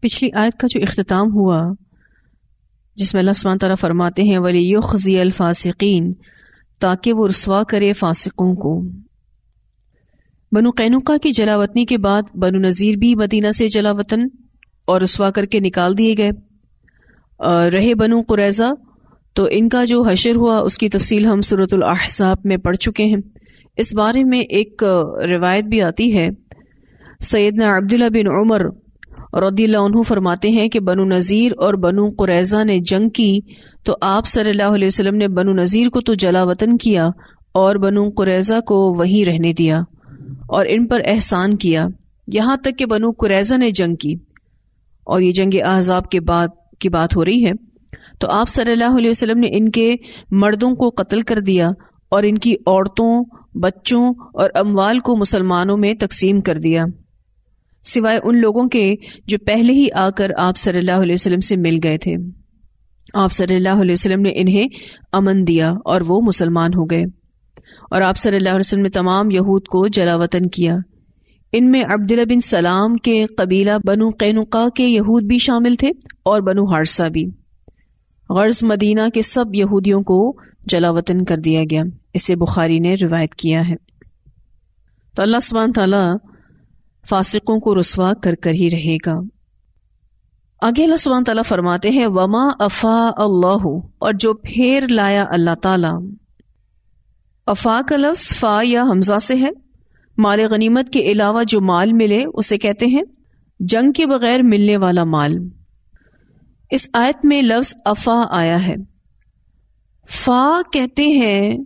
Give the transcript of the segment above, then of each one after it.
پچھلی آیت کا جو اختتام ہوا جس میں اللہ سبحانہ تعالیٰ فرماتے ہیں وَلِيُخْزِيَ الْفَاسِقِينَ، تاکہ وہ رسوا کرے فاسقوں کو۔ بنو قینقاع کی جلاوطنی کے بعد بنو نذیر بھی مدینہ سے جلاوطن اور رسوا کر کے نکال دیے گئے۔ رہے بنو قریظہ تو ان کا جو حشر ہوا اس کی تفصیل ہم سورۃ الاحزاب میں پڑھ چکے ہیں۔ اس بارے میں ایک روایت بھی آتی ہے، سیدنا عبداللہ بن عمر رضی اللہ عنہ فرماتے ہیں کہ بنو نذیر اور بنو قریظہ نے جنگ کی تو آپ صلی اللہ علیہ وسلم نے بنو نذیر کو تو جلا وطن کیا اور بنو قریظہ کو وہیں رہنے دیا اور ان پر احسان کیا، یہاں تک کہ بنو قریظہ نے جنگ کی، اور یہ جنگ احزاب کے بعد کی بات ہو رہی ہے۔ تو آپ صلی اللہ علیہ وسلم نے ان کے مردوں کو قتل کر دیا اور ان کی عورتوں، بچوں اور اموال کو مسلمانوں میں تقسیم کر دیا، سوائے ان لوگوں کے جو پہلے ہی آ کر آپ صلی اللہ علیہ وسلم سے مل گئے تھے۔ آپ صلی اللہ علیہ وسلم نے انہیں امن دیا اور وہ مسلمان ہو گئے، اور آپ صلی اللہ علیہ وسلم نے تمام یہود کو جلا وطن کیا۔ ان میں عبداللہ بن سلام کے قبیلہ بنو قینقاع کے یہود بھی شامل تھے اور بنو حارثہ بھی۔ غرض مدینہ کے سب یہودیوں کو جلا وطن کر دیا گیا، اسے بخاری نے روایت کیا ہے۔ تو اللہ سبحانہ تعالیٰ فاسقوں کو رسوا کر کر ہی رہے گا۔ آگے اللہ سبحانہ تعالیٰ فرماتے ہیں وما افاء اللہ، اور جو پھیر لایا اللہ تعالیٰ۔ افاء کا لفظ فا یا حمزہ سے ہے۔ مال غنیمت کے علاوہ جو مال ملے اسے کہتے ہیں جنگ کے بغیر ملنے والا مال۔ اس آیت میں لفظ افا آیا ہے۔ فا کہتے ہیں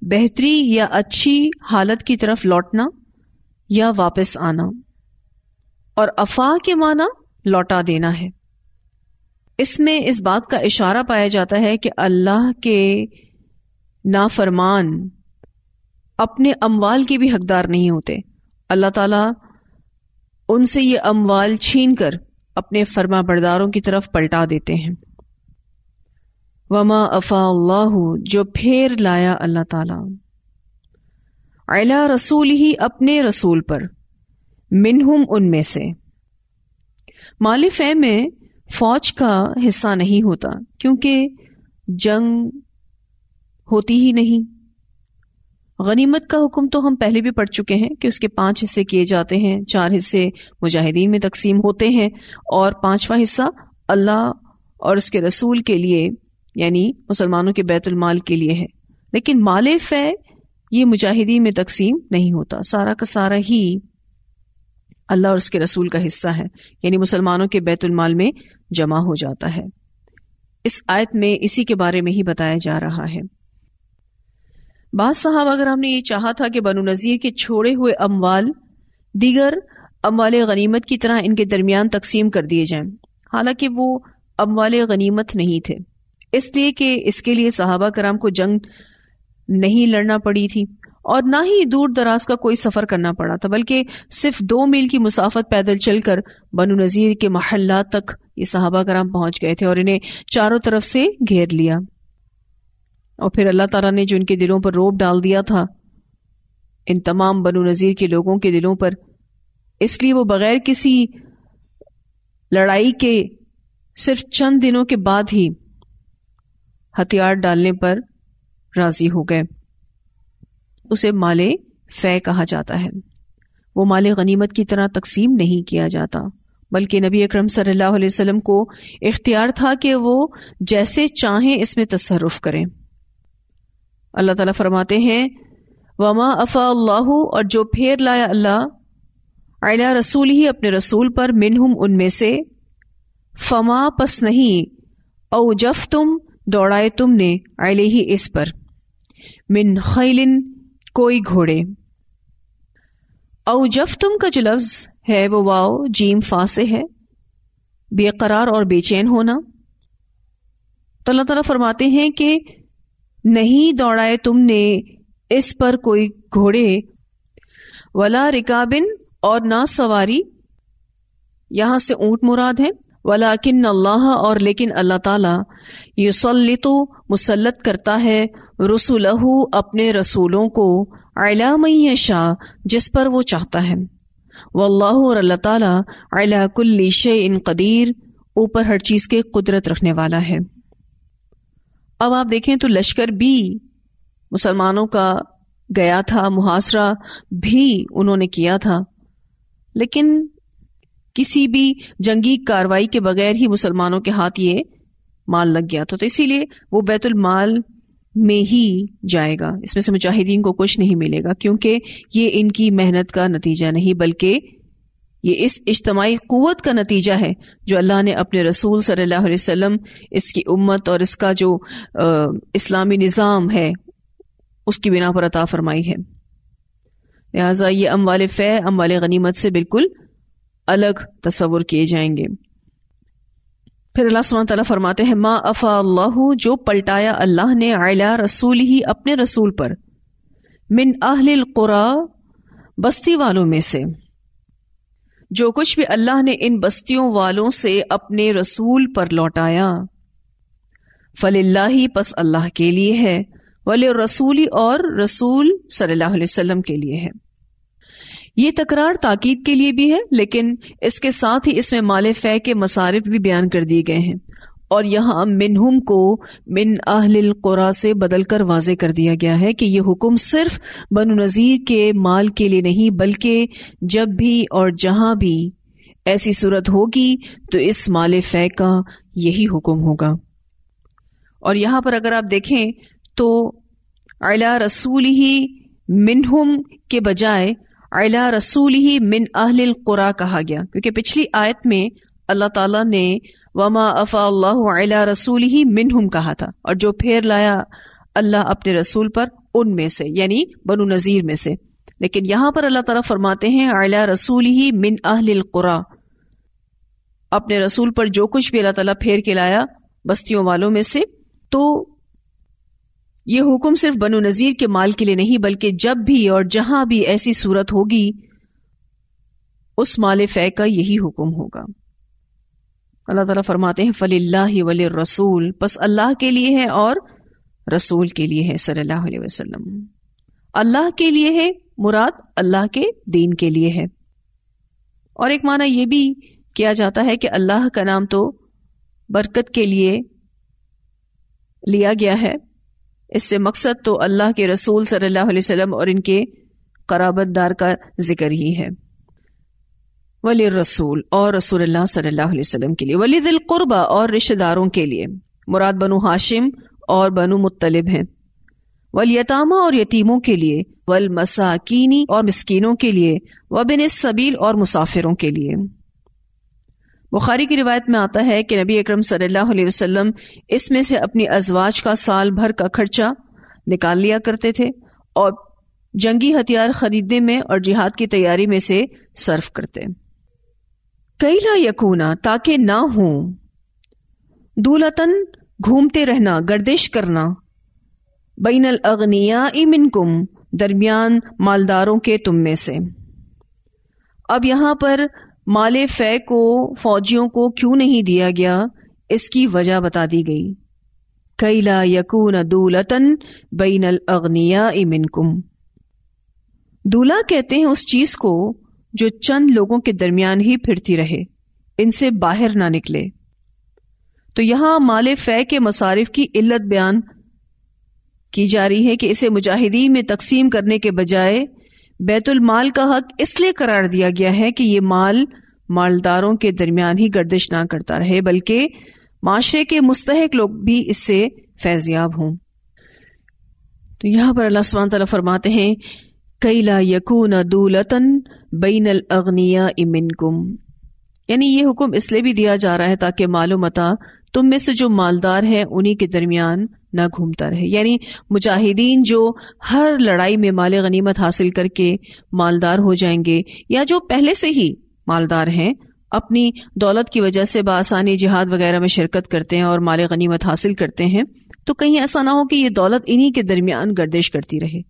بہتری یا اچھی حالت کی طرف لوٹنا یا واپس آنا، اور افا کے معنی لوٹا دینا ہے۔ اس میں اس بات کا اشارہ پایا جاتا ہے کہ اللہ کے نافرمان اپنے اموال کے بھی حقدار نہیں ہوتے، اللہ تعالیٰ ان سے یہ اموال چھین کر اپنے فرما برداروں کی طرف پلٹا دیتے ہیں۔ وما افاء اللہ، جو پھیر لایا اللہ تعالیٰ، علی رسول ہی، اپنے رسول پر، منہم، ان میں سے۔ مال فے میں فوج کا حصہ نہیں ہوتا کیونکہ جنگ ہوتی ہی نہیں۔ غنیمت کا حکم تو ہم پہلے بھی پڑھ چکے ہیں کہ اس کے 5 حصے کیے جاتے ہیں، 4 حصے مجاہدین میں تقسیم ہوتے ہیں اور 5واں حصہ اللہ اور اس کے رسول کے لیے یعنی مسلمانوں کے بیت المال کے لیے ہے۔ لیکن مال فے یہ مجاہدین میں تقسیم نہیں ہوتا، سارا کا سارا ہی اللہ اور اس کے رسول کا حصہ ہے، یعنی مسلمانوں کے بیت المال میں جمع ہو جاتا ہے۔ اس آیت میں اسی کے بارے میں ہی بتایا جا رہا ہے۔ بعض صحابہ اگر ہم نے یہ چاہا تھا کہ بنو نذیر کے چھوڑے ہوئے اموال دیگر اموال غنیمت کی طرح ان کے درمیان تقسیم کر دیے جائیں، حالانکہ وہ اموال غنیمت نہیں تھے، اس لیے کہ اس کے لیے صحابہ کرام کو جنگ نہیں لڑنا پڑی تھی اور نہ ہی دور دراز کا کوئی سفر کرنا پڑا تھا، بلکہ صرف 2 میل کی مسافت پیدل چل کر بنو نذیر کے محلات تک یہ صحابہ کرام پہنچ گئے تھے اور انہیں چاروں طرف سے گھیر لیا۔ اور پھر اللہ تعالیٰ نے جو ان کے دلوں پر رعب ڈال دیا تھا ان تمام بنو نذیر کے لوگوں کے دلوں پر، اس لیے وہ بغیر کسی لڑائی کے صرف چند دنوں کے بعد ہی ہتھیار ڈالنے پر راضی ہو گئے۔ اسے مال فے کہا جاتا ہے۔ وہ مال غنیمت کی طرح تقسیم نہیں کیا جاتا، بلکہ نبی اکرم صلی اللہ علیہ وسلم کو اختیار تھا کہ وہ جیسے چاہیں اس میں تصرف کریں۔ اللہ تعالیٰ فرماتے ہیں وما افاء اللہ، اور جو پھیر لایا اللہ، علی رسول ہی، اپنے رسول پر، منہم، ان میں سے، فما، پس نہیں، اوجفتم، دوڑائے تم نے، علیہ، اس پر، من خیلن، کوئی گھوڑے۔ اوجفتم کا جو لفظ ہے وہ واو جیم فا سے ہے، بے قرار اور بے چین ہونا۔ تو اللہ تعالیٰ فرماتے ہیں کہ نہیں دوڑائے تم نے اس پر کوئی گھوڑے، ولا رکابن، اور نہ سواری، یہاں سے اونٹ مراد ہے، ولیکن اللہ، اور لیکن اللہ تعالیٰ، یسلط، مسلط کرتا ہے، رسولہ، اپنے رسولوں کو، علی من یشاء، جس پر وہ چاہتا ہے۔ واللہ اور اللہ تعالیٰ علی کل شیء قدیر اوپر ہر چیز کے قدرت رکھنے والا ہے۔ اب آپ دیکھیں تو لشکر بھی مسلمانوں کا گیا تھا، محاصرہ بھی انہوں نے کیا تھا، لیکن کسی بھی جنگی کاروائی کے بغیر ہی مسلمانوں کے ہاتھ یہ مال لگ گیا تھا، تو اسی لیے وہ بیت المال میں ہی جائے گا، اس میں سے مجاہدین کو کچھ نہیں ملے گا، کیونکہ یہ ان کی محنت کا نتیجہ نہیں بلکہ یہ اس اجتماعی قوت کا نتیجہ ہے جو اللہ نے اپنے رسول صلی اللہ علیہ وسلم، اس کی امت اور اس کا جو اسلامی نظام ہے اس کی بنا پر عطا فرمائی ہے۔ لہٰذا یہ اموال فے اموال غنیمت سے بالکل الگ تصور کیے جائیں گے۔ پھر اللہ سبحانہ تعالیٰ فرماتے ہیں ما افا اللہ، جو پلٹایا اللہ نے علی رسول ہی اپنے رسول پر، من اہل القری بستی والوں میں سے، جو کچھ بھی اللہ نے ان بستیوں والوں سے اپنے رسول پر لوٹایا، فللہ پس اللہ کے لیے ہے، وللرسول اور رسول صلی اللہ علیہ وسلم کے لیے ہے۔ یہ تکرار تاکید کے لیے بھی ہے، لیکن اس کے ساتھ ہی اس میں مال فے کے مصارف بھی بیان کر دیے گئے ہیں، اور یہاں منہم کو من اہل القری سے بدل کر واضح کر دیا گیا ہے کہ یہ حکم صرف بنو نذیر کے مال کے لیے نہیں، بلکہ جب بھی اور جہاں بھی ایسی صورت ہوگی تو اس مال فے کا یہی حکم ہوگا۔ اور یہاں پر اگر آپ دیکھیں تو علی رسول ہی منہم کے بجائے علی رسول ہی من اہل القری کہا گیا، کیونکہ پچھلی آیت میں اللہ تعالیٰ نے وما افا اللہ علی رسول ہی منہم کہا تھا، اور جو پھیر لایا اللہ اپنے رسول پر ان میں سے، یعنی بنو نذیر میں سے، لیکن یہاں پر اللہ تعالیٰ فرماتے ہیں علی رسول ہی من اہل القری، اپنے رسول پر جو کچھ بھی اللہ تعالیٰ پھیر کے لایا بستیوں والوں میں سے۔ تو یہ حکم صرف بنو نذیر کے مال کے لیے نہیں، بلکہ جب بھی اور جہاں بھی ایسی صورت ہوگی اس مال فے کا یہی حکم ہوگا۔ اللہ تعالیٰ فرماتے ہیں فَلِلَّهِ وَلِلرَّسُولِ، پس اللہ کے لیے ہے اور رسول کے لیے ہے صلی اللہ علیہ وسلم۔ اللہ کے لیے ہے مراد اللہ کے دین کے لیے ہے، اور ایک معنی یہ بھی کیا جاتا ہے کہ اللہ کا نام تو برکت کے لیے لیا گیا ہے، اس سے مقصد تو اللہ کے رسول صلی اللہ علیہ وسلم اور ان کے قرابت دار کا ذکر ہی ہے۔ وللرسول اور رسول اللہ صلی اللہ علیہ وسلم کے لیے، ولذی القربى اور رشتہ داروں کے لیے، مراد بنو ہاشم اور بنو مطلب ہیں، والیتامى اور یتیموں کے لیے، والمساکین اور مسکینوں کے لیے، وابن السبیل اور مسافروں کے لیے۔ بخاری کی روایت میں آتا ہے کہ نبی اکرم صلی اللہ علیہ وسلم اس میں سے اپنی ازواج کا سال بھر کا خرچہ نکال لیا کرتے تھے اور جنگی ہتھیار خریدنے میں اور جہاد کی تیاری میں سے صرف کرتے۔ کئی لا یکونا، تاکہ نہ ہوں، دولتن گھومتے رہنا، گردش کرنا، بین الاغنیاء منکم، درمیان مالداروں کے تم میں سے۔ اب یہاں پر مال فے کو فوجیوں کو کیوں نہیں دیا گیا، اس کی وجہ بتا دی گئی۔ کئی لا یکون دولتن بین الاغنیاء منکم، دولا کہتے ہیں اس چیز کو جو چند لوگوں کے درمیان ہی پھرتی رہے، ان سے باہر نہ نکلے۔ تو یہاں مال فے کے مصارف کی علت بیان کی جا رہی ہے کہ اسے مجاہدین میں تقسیم کرنے کے بجائے بیت المال کا حق اس لیے قرار دیا گیا ہے کہ یہ مال مالداروں کے درمیان ہی گردش نہ کرتا رہے، بلکہ معاشرے کے مستحق لوگ بھی اس سے فیضیاب ہوں۔ تو یہاں پر اللہ سبحانہ تعالیٰ فرماتے ہیں کئی لا یکون دولتن بین الاغنیاء منکم، یعنی یہ حکم اس لیے بھی دیا جا رہا ہے تاکہ مال و متاع تم میں سے جو مالدار ہے انہی کے درمیان نہ گھومتا رہے، یعنی مجاہدین جو ہر لڑائی میں مال غنیمت حاصل کر کے مالدار ہو جائیں گے، یا جو پہلے سے ہی مالدار ہیں، اپنی دولت کی وجہ سے بآسانی جہاد وغیرہ میں شرکت کرتے ہیں اور مال غنیمت حاصل کرتے ہیں، تو کہیں ایسا نہ ہو کہ یہ دولت انہی کے درمیان گردش کرتی رہے،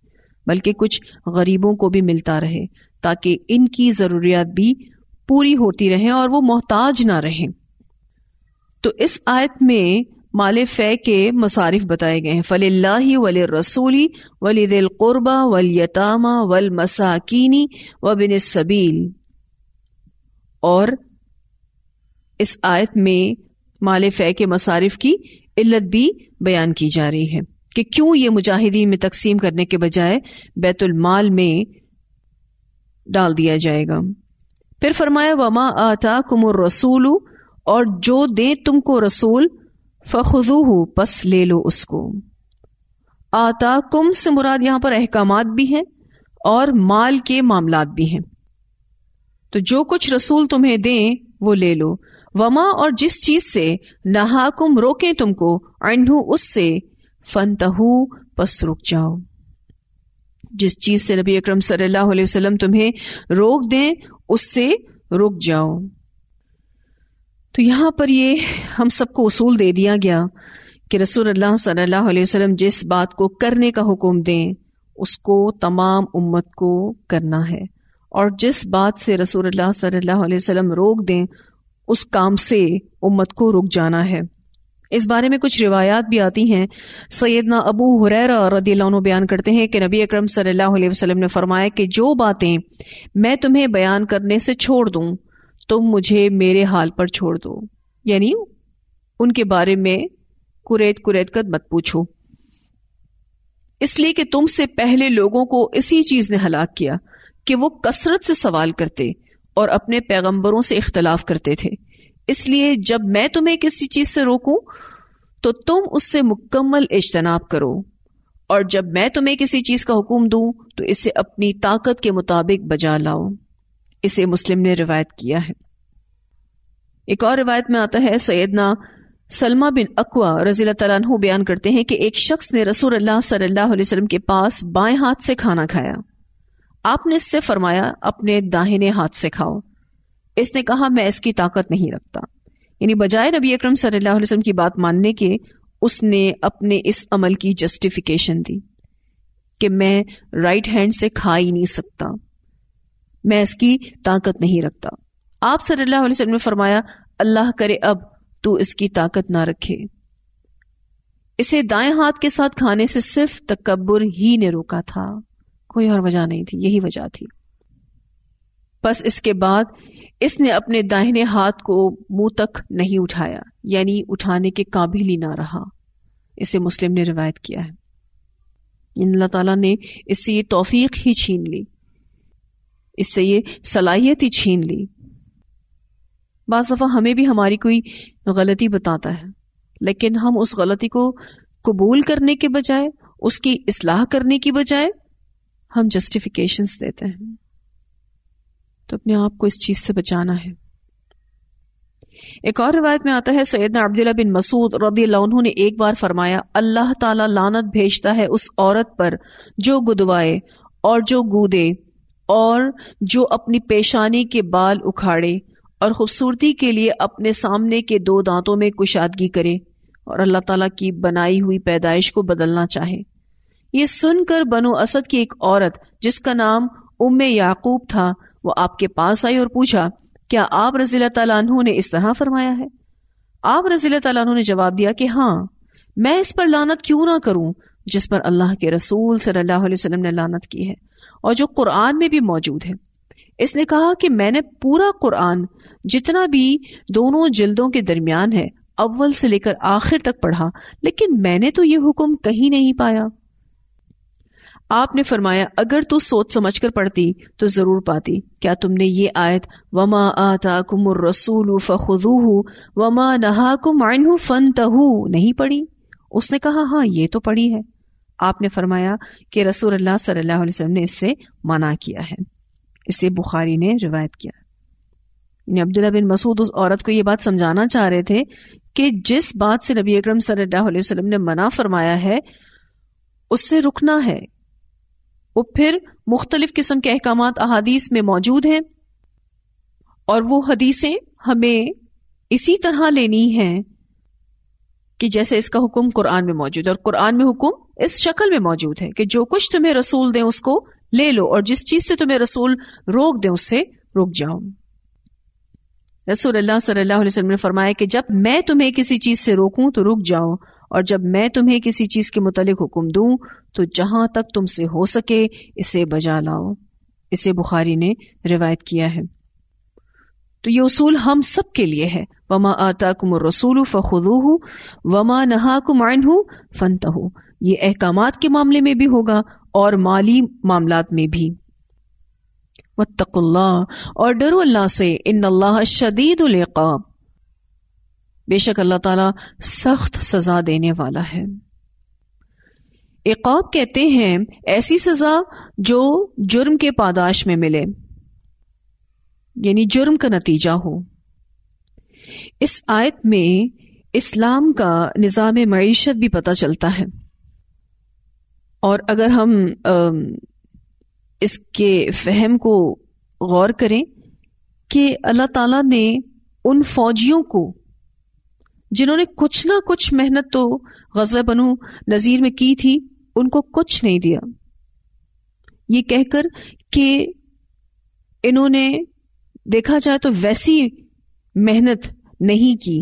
بلکہ کچھ غریبوں کو بھی ملتا رہے تاکہ ان کی ضروریات بھی پوری ہوتی رہیں اور وہ محتاج نہ رہیں۔ تو اس آیت میں مال فے کے مصارف بتائے گئے ہیں، فَلِلَّهِ وَلِلرَّسُولِ وَلِذِي الْقُرْبَى وَالْيَتَامَى وَالْمَسَاكِينِ وَابْنِ السَّبِيلِ، اور اس آیت میں مال فے کے مصارف کی علت بھی بیان کی جا رہی ہے کہ کیوں یہ مجاہدین میں تقسیم کرنے کے بجائے بیت المال میں ڈال دیا جائے گا. پھر فرمایا وما آتاکم الرسول، اور جو دے تم کو رسول فخذوہ، پس لے لو اس کو. آتاکم سے مراد یہاں پر احکامات بھی ہیں اور مال کے معاملات بھی ہیں. تو جو کچھ رسول تمہیں دیں وہ لے لو. وما، اور جس چیز سے نہاکم روکیں تم کو، عنہ اس سے، فانتہو پس رک جاؤ. جس چیز سے نبی اکرم صلی اللہ علیہ وسلم تمہیں روک دیں اس سے رک جاؤ. تو یہاں پر یہ ہم سب کو اصول دے دیا گیا کہ رسول اللہ صلی اللہ علیہ وسلم جس بات کو کرنے کا حکم دیں اس کو تمام امت کو کرنا ہے، اور جس بات سے رسول اللہ صلی اللہ علیہ وسلم روک دیں اس کام سے امت کو رک جانا ہے. اس بارے میں کچھ روایات بھی آتی ہیں. سیدنا ابو ہریرہ رضی اللہ عنہ بیان کرتے ہیں کہ نبی اکرم صلی اللہ علیہ وسلم نے فرمایا کہ جو باتیں میں تمہیں بیان کرنے سے چھوڑ دوں تم مجھے میرے حال پر چھوڑ دو، یعنی ان کے بارے میں کریت کر مت پوچھو، اس لیے کہ تم سے پہلے لوگوں کو اسی چیز نے ہلاک کیا کہ وہ کثرت سے سوال کرتے اور اپنے پیغمبروں سے اختلاف کرتے تھے. اس لیے جب میں تمہیں کسی چیز سے روکوں تو تم اس سے مکمل اجتناب کرو، اور جب میں تمہیں کسی چیز کا حکم دوں تو اسے اپنی طاقت کے مطابق بجا لاؤ. اسے مسلم نے روایت کیا ہے. ایک اور روایت میں آتا ہے سیدنا سلمہ بن اکوع رضی اللہ تعالیٰ عنہ بیان کرتے ہیں کہ ایک شخص نے رسول اللہ صلی اللہ علیہ وسلم کے پاس بائیں ہاتھ سے کھانا کھایا. آپ نے اس سے فرمایا اپنے داہنے ہاتھ سے کھاؤ. اس نے کہا میں اس کی طاقت نہیں رکھتا، یعنی بجائے نبی اکرم صلی اللہ علیہ وسلم کی بات ماننے کے اس نے اپنے اس عمل کی جسٹیفیکیشن دی کہ میں رائٹ ہینڈ سے کھا ہی نہیں سکتا، میں اس کی طاقت نہیں رکھتا. آپ صلی اللہ علیہ وسلم نے فرمایا اللہ کرے اب تو اس کی طاقت نہ رکھے. اسے دائیں ہاتھ کے ساتھ کھانے سے صرف تکبر ہی نے روکا تھا، کوئی اور وجہ نہیں تھی، یہی وجہ تھی. بس اس کے بعد اس نے اپنے داہنے ہاتھ کو منہ تک نہیں اٹھایا، یعنی اٹھانے کے قابل ہی نہ رہا. اسے مسلم نے روایت کیا ہے. اللہ تعالیٰ نے اس سے یہ توفیق ہی چھین لی، اس سے یہ صلاحیت ہی چھین لی. بعض دفعہ ہمیں بھی ہماری کوئی غلطی بتاتا ہے لیکن ہم اس غلطی کو قبول کرنے کے بجائے، اس کی اصلاح کرنے کی بجائے ہم جسٹیفیکیشنز دیتے ہیں. تو اپنے آپ کو اس چیز سے بچانا ہے. ایک اور روایت میں آتا ہے سیدنا عبداللہ بن مسعود رضی اللہ عنہ نے ایک بار فرمایا اللہ تعالیٰ لعنت بھیجتا ہے اس عورت پر جو گدوائے اور جو گودے اور جو اپنی پیشانی کے بال اکھاڑے اور خوبصورتی کے لیے اپنے سامنے کے 2 دانتوں میں کشادگی کرے اور اللہ تعالیٰ کی بنائی ہوئی پیدائش کو بدلنا چاہے. یہ سن کر بنو اسد کی ایک عورت جس کا نام ام یعقوب تھا وہ آپ کے پاس آئی اور پوچھا کیا آپ رضی اللہ تعالیٰ عنہ نے اس طرح فرمایا ہے؟ آپ رضی اللہ تعالیٰ عنہ نے جواب دیا کہ ہاں، میں اس پر لعنت کیوں نہ کروں جس پر اللہ کے رسول صلی اللہ علیہ وسلم نے لعنت کی ہے اور جو قرآن میں بھی موجود ہے. اس نے کہا کہ میں نے پورا قرآن جتنا بھی دونوں جلدوں کے درمیان ہے اول سے لے کر آخر تک پڑھا لیکن میں نے تو یہ حکم کہیں نہیں پایا. آپ نے فرمایا اگر تو سوچ سمجھ کر پڑھتی تو ضرور پاتی. کیا تم نے یہ آیت وما آتاکم الرسول فخذوہ وما نہاکم عنہ فانتہوا نہیں پڑھی؟ اس نے کہا ہاں یہ تو پڑھی ہے. آپ نے فرمایا کہ رسول اللہ صلی اللہ علیہ وسلم نے اس سے منع کیا ہے. اسے بخاری نے روایت کیا. یعنی عبداللہ بن مسعود اس عورت کو یہ بات سمجھانا چاہ رہے تھے کہ جس بات سے نبی اکرم صلی اللہ علیہ وسلم نے منع فرمایا ہے اس سے رکنا ہے. وہ پھر مختلف قسم کے احکامات احادیث میں موجود ہیں اور وہ حدیثیں ہمیں اسی طرح لینی ہیں کہ جیسے اس کا حکم قرآن میں موجود ہے، اور قرآن میں حکم اس شکل میں موجود ہے کہ جو کچھ تمہیں رسول دیں اس کو لے لو اور جس چیز سے تمہیں رسول روک دیں اس سے رک جاؤ. رسول اللہ صلی اللہ علیہ وسلم نے فرمایا کہ جب میں تمہیں کسی چیز سے روکوں تو رک جاؤ اور جب میں تمہیں کسی چیز کے متعلق حکم دوں تو جہاں تک تم سے ہو سکے اسے بجا لاؤ. اسے بخاری نے روایت کیا ہے. تو یہ اصول ہم سب کے لیے ہے. وما آتاکم الرسول فخذوہ وما نہاکم عنہ فانتہوا. یہ احکامات کے معاملے میں بھی ہوگا اور مالی معاملات میں بھی. واتقوا اللہ، اور ڈرو اللہ سے. ان اللہ شدید العقاب، بے شک اللہ تعالی سخت سزا دینے والا ہے. عقاب کہتے ہیں ایسی سزا جو جرم کے پاداش میں ملے، یعنی جرم کا نتیجہ ہو. اس آیت میں اسلام کا نظام معیشت بھی پتہ چلتا ہے. اور اگر ہم اس کے فہم کو غور کریں کہ اللہ تعالیٰ نے ان فوجیوں کو جنہوں نے کچھ نہ کچھ محنت تو غزوہ بنو نذیر میں کی تھی، ان کو کچھ نہیں دیا، یہ کہہ کر کہ انہوں نے دیکھا جائے تو ویسی محنت نہیں کی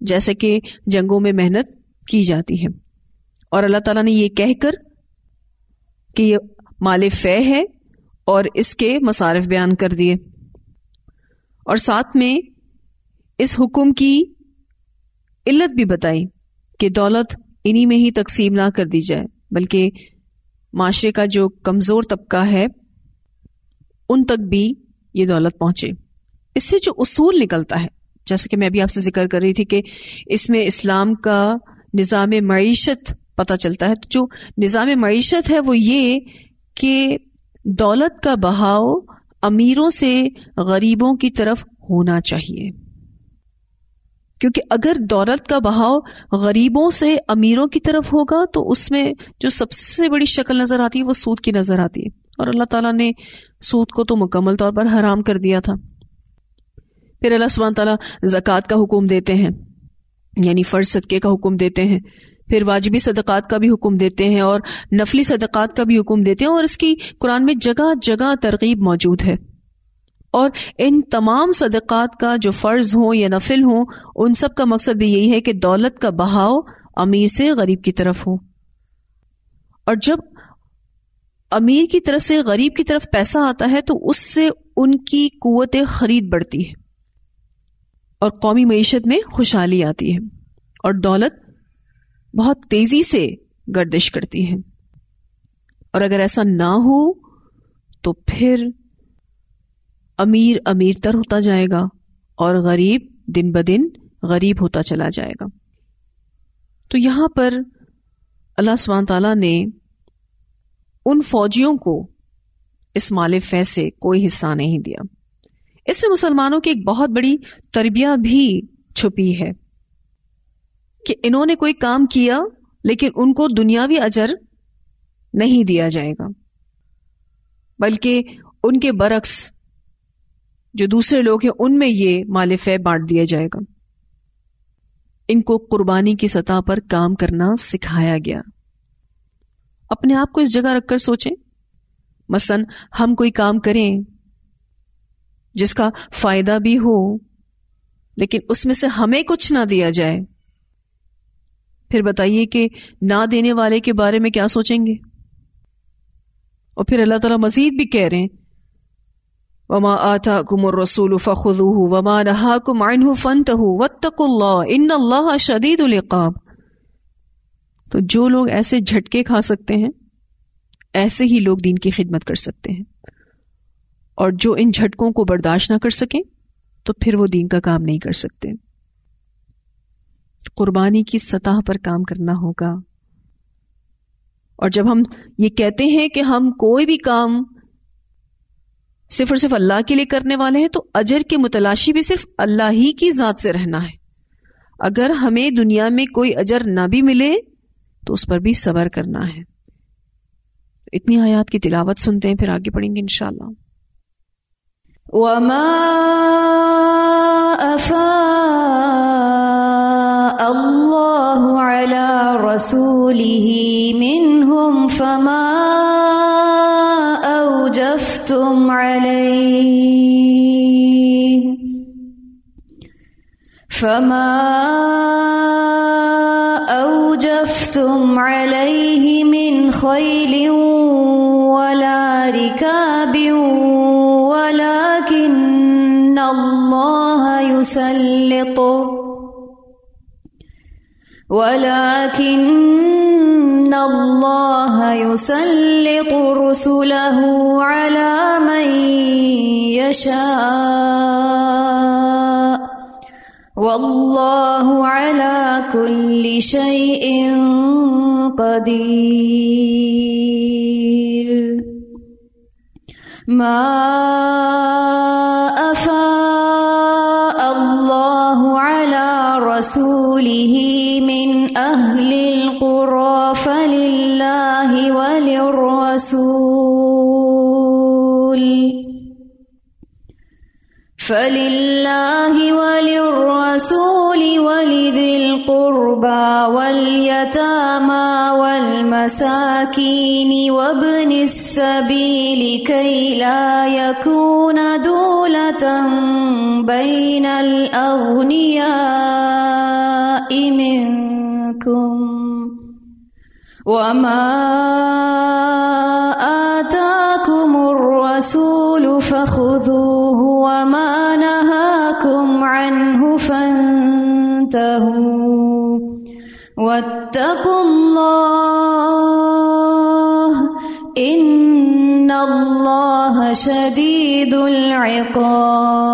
جیسے کہ جنگوں میں محنت کی جاتی ہے. اور اللہ تعالیٰ نے یہ کہہ کر کہ یہ مال فے ہے اور اس کے مصارف بیان کر دیے، اور ساتھ میں اس حکم کی علت بھی بتائی کہ دولت انہی میں ہی تقسیم نہ کر دی جائے، بلکہ معاشرے کا جو کمزور طبقہ ہے ان تک بھی یہ دولت پہنچے. اس سے جو اصول نکلتا ہے، جیسے کہ میں ابھی آپ سے ذکر کر رہی تھی کہ اس میں اسلام کا نظام معیشت پتہ چلتا ہے. تو جو نظام معیشت ہے وہ یہ کہ دولت کا بہاؤ امیروں سے غریبوں کی طرف ہونا چاہیے، کیونکہ اگر دولت کا بہاؤ غریبوں سے امیروں کی طرف ہوگا تو اس میں جو سب سے بڑی شکل نظر آتی ہے وہ سود کی نظر آتی ہے. اور اللہ تعالیٰ نے سود کو تو مکمل طور پر حرام کر دیا تھا. پھر اللہ سبحانہ تعالیٰ زکوٰۃ کا حکم دیتے ہیں، یعنی فرض صدقے کا حکم دیتے ہیں، پھر واجبی صدقات کا بھی حکم دیتے ہیں اور نفلی صدقات کا بھی حکم دیتے ہیں، اور اس کی قرآن میں جگہ جگہ ترغیب موجود ہے. اور ان تمام صدقات کا جو فرض ہوں یا نفل ہوں، ان سب کا مقصد بھی یہی ہے کہ دولت کا بہاؤ امیر سے غریب کی طرف ہو. اور جب امیر کی طرف سے غریب کی طرف پیسہ آتا ہے تو اس سے ان کی قوت خرید بڑھتی ہے اور قومی معیشت میں خوشحالی آتی ہے اور دولت بہت تیزی سے گردش کرتی ہے. اور اگر ایسا نہ ہو تو پھر امیر امیر تر ہوتا جائے گا اور غریب دن بدن غریب ہوتا چلا جائے گا. تو یہاں پر اللہ سبحانہ تعالیٰ نے ان فوجیوں کو اس مال فے سے کوئی حصہ نہیں دیا. اس میں مسلمانوں کی ایک بہت بڑی تربیہ بھی چھپی ہے کہ انہوں نے کوئی کام کیا لیکن ان کو دنیاوی اجر نہیں دیا جائے گا، بلکہ ان کے برعکس جو دوسرے لوگ ہیں ان میں یہ مال فے بانٹ دیا جائے گا. ان کو قربانی کی سطح پر کام کرنا سکھایا گیا. اپنے آپ کو اس جگہ رکھ کر سوچیں، مثلا ہم کوئی کام کریں جس کا فائدہ بھی ہو لیکن اس میں سے ہمیں کچھ نہ دیا جائے، پھر بتائیے کہ نہ دینے والے کے بارے میں کیا سوچیں گے. اور پھر اللہ تعالیٰ مزید بھی کہہ رہے ہیں وَمَا آتَاكُمُ الرَّسُولُ فَخُذُوهُ وَمَا نَهَاكُمْ عَنْهُ فَانْتَهُوا وَاتَّقُوا اللَّهَ إِنَّ اللَّهَ شَدِيدُ الْعِقَابِ. تو جو لوگ ایسے جھٹکے کھا سکتے ہیں ایسے ہی لوگ دین کی خدمت کر سکتے ہیں، اور جو ان جھٹکوں کو برداشت نہ کر سکیں تو پھر وہ دین کا کام نہیں کر سکتے. قربانی کی سطح پر کام کرنا ہوگا. اور جب ہم یہ کہتے ہیں کہ ہم کوئی بھی کام صرف اور صرف اللہ کے لیے کرنے والے ہیں تو اجر کے متلاشی بھی صرف اللہ ہی کی ذات سے رہنا ہے. اگر ہمیں دنیا میں کوئی اجر نہ بھی ملے تو اس پر بھی صبر کرنا ہے. اتنی آیات کی تلاوت سنتے ہیں، پھر آگے پڑھیں گے انشاءاللہ. وَمَا أَفَاءَ اللَّهُ عَلَى رَسُولِهِ مِنْهُمْ فَمَا أَوْجَفْتُمْ عَلَيْهِ مِنْ خَيْلٍ وَلَا رِكَابٍ وَلَكِنَّ اللہ يسلط رسله على من يشاء واللہ على كل شيء قدیر. ما افاء اللہ على رسوله من اہل القرى فللہ وللرسول ولذی القربى والیتامى والمساکین وابن السبیل کی لا یکون دولة بین الاغنیاء منکم وما آتاكم الرسول فخذوه وما نهاكم عنه فانتهوا واتقوا الله إن الله شديد العقاب.